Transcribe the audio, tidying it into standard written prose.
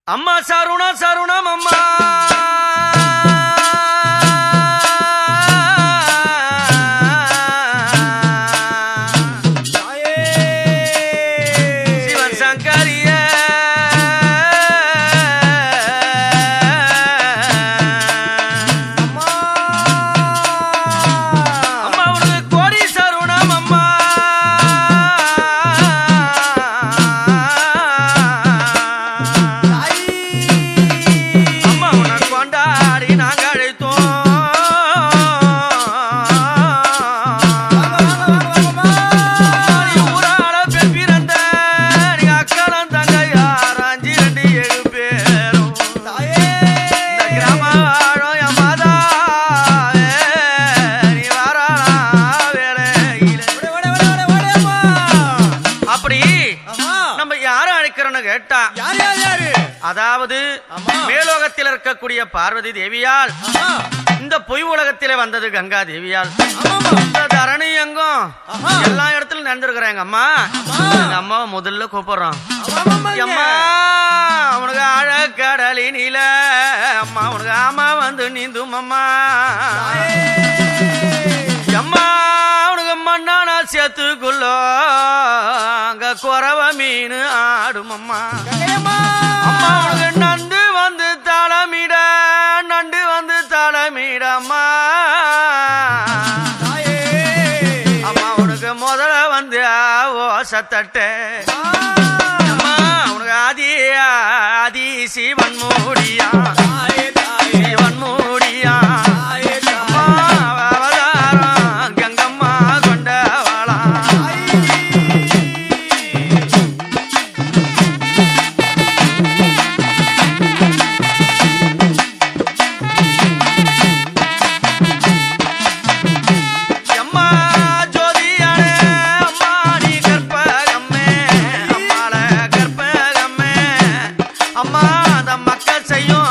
அம்மா சாருணா சாருணம் அம்மா சிவன் சங்கரிய அம்மா உனக்கு கோடி சாருணம் அம்மா கேட்டா அதாவது மேலோகத்தில் இருக்கக்கூடிய பார்வதி தேவியால் இந்த பொய் உலகத்திலே வந்தது கங்கா தேவியால் தரணி எங்கும் எல்லா இடத்திலும் நடந்திருக்கிற எங்க அம்மா எங்க அம்மாவை முதல்ல கூப்பிடுறோம் அம்மா உனக்கு ஆழக்கடலினில அம்மா உனக்கு ஆமா வந்து நீந்தும் அம்மா அம்மா உனக்கு மண்ணானா சேத்துக்குள்ள அங்க குறவ மீன் ஆடும் அம்மா அம்மா உனக்கு நண்டு வந்து தளமிட நண்டு வந்து தளமிடம்மா அம்மா உனக்கு முதல்ல வந்து ஓசத்தட்டு அம்மா உனக்கு ஆதி சிவன் மூடியா சிவன் மூடியா செய்யும்